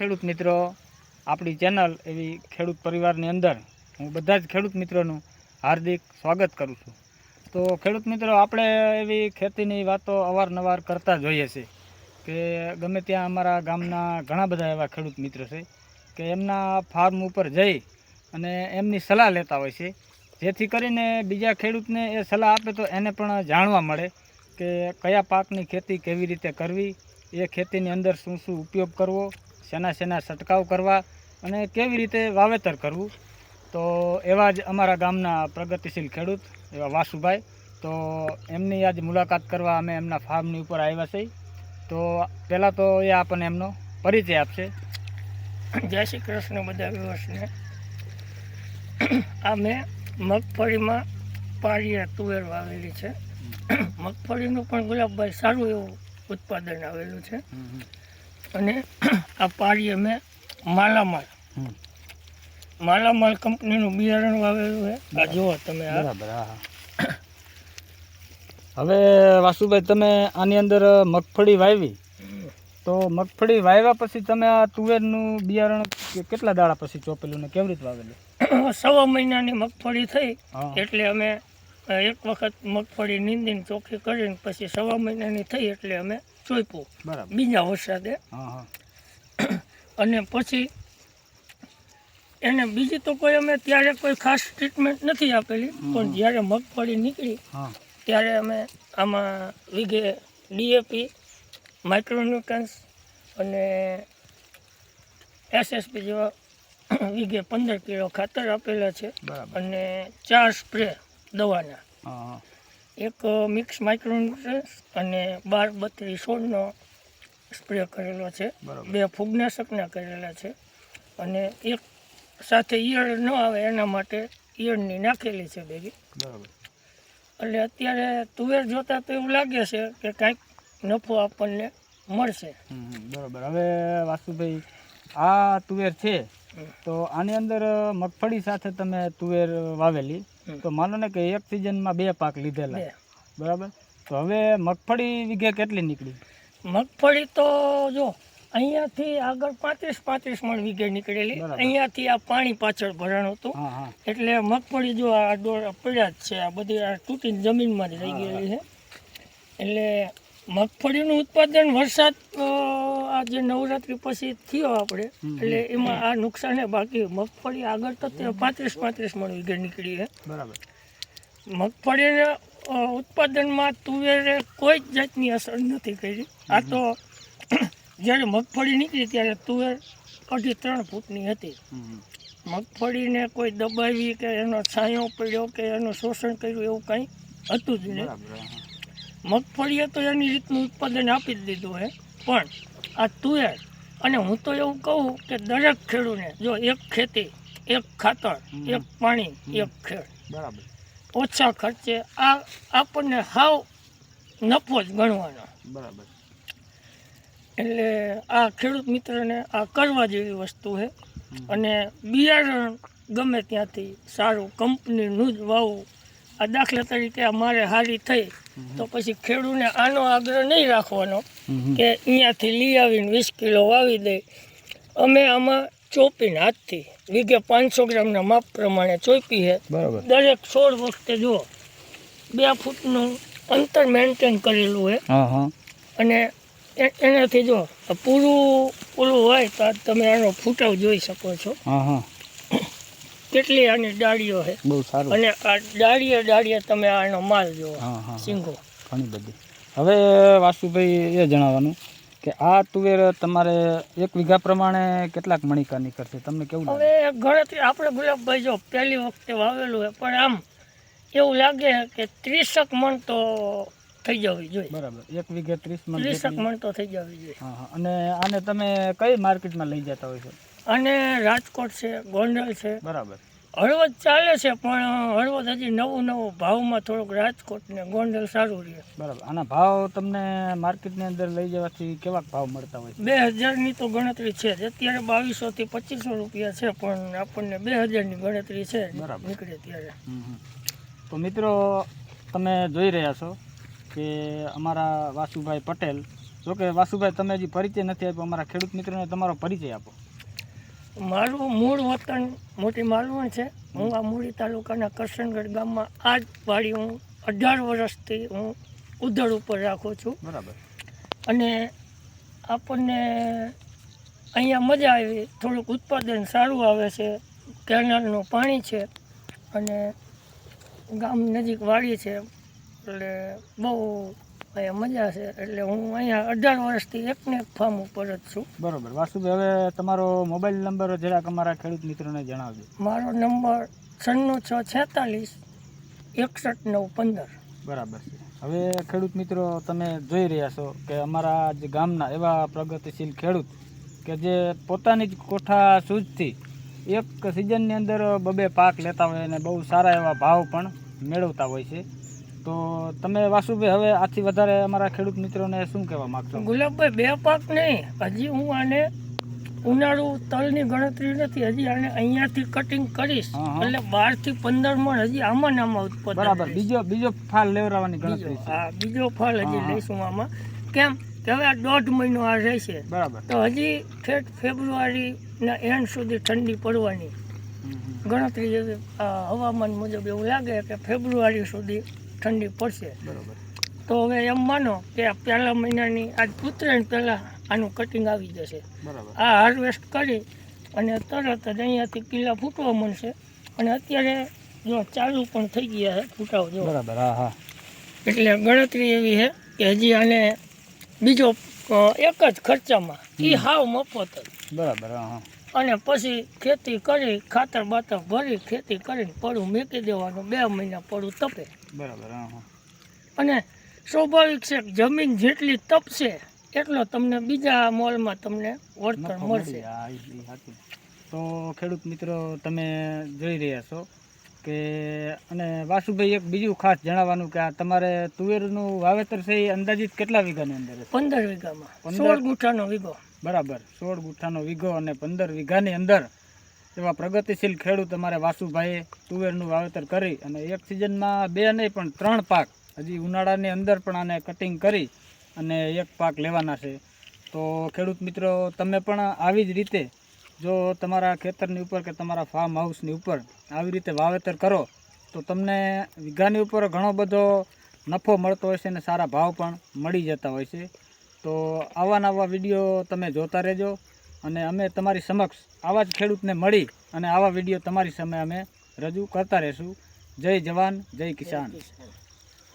ખેડૂત મિત્રો, આપણી ચેનલ એવી ખેડૂત પરિવારની અંદર હું બધા જ ખેડૂત મિત્રોનું હાર્દિક સ્વાગત કરું છું. તો ખેડૂત મિત્રો, આપણે એવી ખેતીની વાતો અવારનવાર કરતા જોઈએ છીએ કે ગમે ત્યાં અમારા ગામના ઘણા બધા એવા ખેડૂત મિત્રો છે કે એમના ફાર્મ ઉપર જઈ અને એમની સલાહ લેતા હોય છે, જેથી કરીને બીજા ખેડૂતને એ સલાહ આપે તો એને પણ જાણવા મળે કે કયા પાકની ખેતી કેવી રીતે કરવી, એ ખેતીની અંદર શું શું ઉપયોગ કરવો, શેના શેના છંટકાવ કરવા અને કેવી રીતે વાવેતર કરવું. તો એવા જ અમારા ગામના પ્રગતિશીલ ખેડૂત એવા વાસુભાઈ, તો એમની આજ મુલાકાત કરવા અમે એમના ફાર્મની ઉપર આવ્યા છીએ. તો પહેલાં તો એ આપણને એમનો પરિચય આપશે. જય શ્રી કૃષ્ણ બધા વ્યવસ્થને. આ મેં મગફળીમાં પાળીએ તુવેર વાવેલી છે. મગફળીનું પણ ગુલાબભાઈ સારું એવું ઉત્પાદન આવેલું છે. અને આ પાળીએ મેં માલામાલ કંપનીનું બિયારણ વાવેલું છે. આ જુઓ તમે. બરાબર. હા. હવે વાસુભાઈ, તમે આની અંદર મગફળી વાવી, તો મગફળી વાવ્યા પછી તમે આ તુવેરનું બિયારણ કેટલા દાડા પછી ચોપેલું ને કેવી રીતે વાવેલું? 1.5 મહિનાની મગફળી થઈ એટલે અમે એક વખત મગફળી નીંદીને ચોખ્ખી કરીને પછી 1.5 મહિનાની થઈ એટલે અમે ચોપ્યું. બરાબર. બીજા વરસાદે. અને પછી એને બીજી તો કોઈ અમે ત્યારે કોઈ ખાસ ટ્રીટમેન્ટ નથી આપેલી, પણ જ્યારે મગફળી નીકળી ત્યારે અમે આમાં વીઘે DAP, માઇક્રોન્યુટ્રન્સ અને SSP જેવા વીઘે 15 કિલો ખાતર આપેલા છે. અને 4 સ્પ્રે દવાના, એક મિક્સ માઇક્રોન્યુટ્રન્સ અને 12-32-16નો સ્પ્રે કરેલો છે. 2 ફૂગનાશકના કરેલા છે. અને એક સાથે ઈયળ ન આવે એના માટે ઈયળની નાખેલી છે ભેગી. એટલે અત્યારે તુવેર જોતા તો એવું લાગે છે કે કાંઈક નફો આપણને મળશે. બરાબર. હવે વાસુભાઈ, આ તુવેર છે તો આની અંદર મગફળી સાથે તમે તુવેર વાવેલી, તો માનો ને કે એક સિઝનમાં 2 પાક લીધેલા, બરાબર. તો હવે મગફળી વીઘે કેટલી નીકળી? મગફળી તો જો અહીંયાથી આગળ 35 મણ વીઘે નીકળેલી. અહીંયાથી આ પાણી પાછળ ભરાણું હતું એટલે મગફળી જો આ ડોળા પડ્યા જ છે, આ બધી આ તૂટીને જમીનમાં જ રહી ગયેલી છે. એટલે મગફળીનું ઉત્પાદન વરસાદ આ જે નવરાત્રી પછી થયો આપણે, એટલે એમાં આ નુકસાન છે. બાકી મગફળી આગળ તો 35 મણ વીઘે નીકળી છે. બરાબર. મગફળીના ઉત્પાદનમાં તુવેરે કોઈ જ જાતની અસર નથી કરી. આ તો જ્યારે મગફળી નીકળી ત્યારે તુવેર 2.5-3 ફૂટની હતી. મગફળીને કોઈ દબાવી કે એનો છાંયો પડ્યો કે એનું શોષણ કર્યું એવું કંઈ હતું જ નહીં. મગફળીએ તો એની રીતનું ઉત્પાદન આપી જ દીધું છે. પણ આ તુવેર, અને હું તો એવું કહું કે દરેક ખેડૂતને જો એક ખેતી, એક ખાતર, એક પાણી, એક ખેડ, બરાબર, ઓછા ખર્ચે આ આપણને હાવ નફો જ ગણવાનો. બરાબર. એટલે આ ખેડૂત મિત્રને આ કરવા જેવી વસ્તુ છે. અને બિયારણ ગમે ત્યાંથી સારું કંપનીનું જ વાવવું. આ દાખલા તરીકે અમારે હારી થઈ તો પછી ખેડૂતને આનો આગ્રહ નહીં રાખવાનો કે અહીંયાથી લઈ આવીને 20 કિલો વાવી દે. અમે આમાં ચોપીને હાથથી વીઘે 500 ગ્રામના માપ પ્રમાણે ચોપી છે. બરાબર. દરેક 16 વખતે જો 2 ફૂટનું અંતર મેન્ટેન કરેલું છે. અને એનાથી જો પૂરું હોય તો તમે આનો ફૂટાવ જોઈ શકો છો. કેટલી આની ડાળીઓ છે. બહુ સારું. અને આ ડાળીએ તમે આનો માલ જુઓ, સિંગો ઘણી બધી. હવે વાસુભાઈ, એ જણાવવાનું કે આ તુવેર તમારે 1 વીઘા પ્રમાણે કેટલાક મણિકા નીકળશે, તમને કેવું લાગે? હવે ગણતરી આપણે ગુલાબભાઈ જો પહેલી વખતે વાવેલું છે, પણ આમ એવું લાગે કે 30 મણ તો થઈ જવી જોઈએ. બરાબર. 1 વીઘે 30 મણ તો થઈ જવી જોઈએ. અને આને તમે કઈ માર્કેટમાં લઈ જતા હોય છો? અને રાજકોટ છે, ગોંડલ છે. બરાબર. હળવદ ચાલે છે, પણ હળવદ હજી નવું ભાવમાં થોડુંક રાજકોટ ને ગોંડલ સારું રહે. બરાબર. આના ભાવ તમને માર્કેટની અંદર લઈ જવાથી કેવા ભાવ મળતા હોય? 2000ની તો ગણતરી છે જ. અત્યારે 2200 થી 2500 રૂપિયા છે, પણ આપણને 2000ની ગણતરી છે. બરાબર. નીકળે ત્યારે. તો મિત્રો, તમે જોઈ રહ્યા છો કે અમારા વાસુભાઈ પટેલ જોકે વાસુભાઈ તમે હજી પરિચય નથી આપ્યો, અમારા ખેડૂત મિત્રોને તમારો પરિચય આપો. મારું મૂળ વતન મોટી માલવણ છે. હું આ મૂળી તાલુકાના કરશનગઢ ગામમાં આ જ વાડી હું 18 વર્ષથી હું ઉધડ ઉપર રાખું છું. બરાબર. અને આપણને અહીંયા મજા આવી, થોડુંક ઉત્પાદન સારું આવે છે, કેનાલનું પાણી છે અને ગામ નજીક વાડી છે એટલે બહુ અહીંયા મજા છે. એટલે હું અહીંયા 18 વર્ષથી એકને એક ફાર્મ ઉપર જ છું. બરાબર. વાસુભાઈ હવે તમારો મોબાઈલ નંબર જરાક અમારા ખેડૂત મિત્રોને જણાવજો. મારો નંબર 9646 61 9 15. બરાબર છે. હવે ખેડૂત મિત્રો તમે જોઈ રહ્યા છો કે અમારા જે ગામના એવા પ્રગતિશીલ ખેડૂત કે જે પોતાની જ કોઠા સૂઝથી એક સિઝનની અંદર 2 પાક લેતા હોય અને બહુ સારા એવા ભાવ પણ મેળવતા હોય છે. તો તમે વાસુભાઈ હવે આથી વધારે અમારા ખેડૂત મિત્રોને શું કહેવા માગશો? ગુલાબભાઈ 2 પાક નહીં, હજી હું આને ઉનાળુ તલની ગણતરી નથી, હજી આને અહીંયાથી કટિંગ કરીશ એટલે 12 થી 15 મણ હજી આમાં ને આમાં ઉત્પાદન. બરાબર. બીજો ફાલ લેવડાવવાની ગણતરી છે. હા, બીજો ફાલ હજી લઈશું આમાં. કેમ કે હવે આ 1.5 મહિનો આ રહેશે. બરાબર. તો હજી ઠેઠ ફેબ્રુઆરીના એન્ડ સુધી ઠંડી પડવાની ગણતરી એવી હવામાન મુજબ એવું લાગે કે ફેબ્રુઆરી સુધી ઠંડી પડશે. બરાબર. તો હવે એમ માનો કે આ પહેલા મહિનાની આજ ઉત્તરાયણ પહેલાં આનું કટિંગ આવી જશે. બરાબર. આ હાર્વેસ્ટ કરી અને તરત જ અહીંયાથી કિલ્લા ફૂટવા મળશે અને અત્યારે જો ચાલુ પણ થઈ ગયા છે ફૂટાવ જો. બરાબર. હા હા. એટલે ગણતરી એવી છે કે હજી આને બીજો એક જ ખર્ચામાં એ હાવ મફત જ. બરાબર. હા હા. અને પછી ખેતી કરી ખાતર બાતર ભરી ખેતી કરીને પડું મૂકી દેવાનું, 2 મહિના પડું તપે. બરાબર. હા હા. અને સ્વાભાવિક છે કે જમીન જેટલી તપશે એટલો તમને બીજા મોલમાં તમને વળતર મળશે. હા, એ સાચું. તો ખેડૂત મિત્રો તમે જોઈ રહ્યા છો કે અને વાસુભાઈ એક બીજું ખાસ જણાવવાનું કે આ તમારે તુવેરનું વાવેતર છે એ અંદાજિત કેટલા વીઘાની અંદર છે? 15 વીઘામાં 16 ગુંઠાનો વીઘો. બરાબર. 16 ગુંઠાનો વીઘો અને 15 વીઘાની અંદર એવા પ્રગતિશીલ ખેડૂત અમારે વાસુભાઈએ તુવેરનું વાવેતર કરી અને એક સિઝનમાં 2 નહીં પણ 3 પાક હજી ઉનાળાની અંદર પણ આને કટિંગ કરી અને 1 પાક લેવાના છે. તો ખેડૂત મિત્રો તમે પણ આવી જ રીતે જો તમારા ખેતરની ઉપર કે તમારા ફાર્મ હાઉસની ઉપર આવી રીતે વાવેતર કરો તો તમને વીઘાની ઉપર ઘણો બધો નફો મળતો હોય છે અને સારા ભાવ પણ મળી જતા હોય છે. તો આવા વિડીયો તમે જોતા રહેજો અને અમે તમારી સમક્ષ આવા જ ખેડૂતને મળી અને આવા વિડીયો તમારી સામે અમે રજૂ કરતા રહેશું. જય જવાન, જય કિસાન.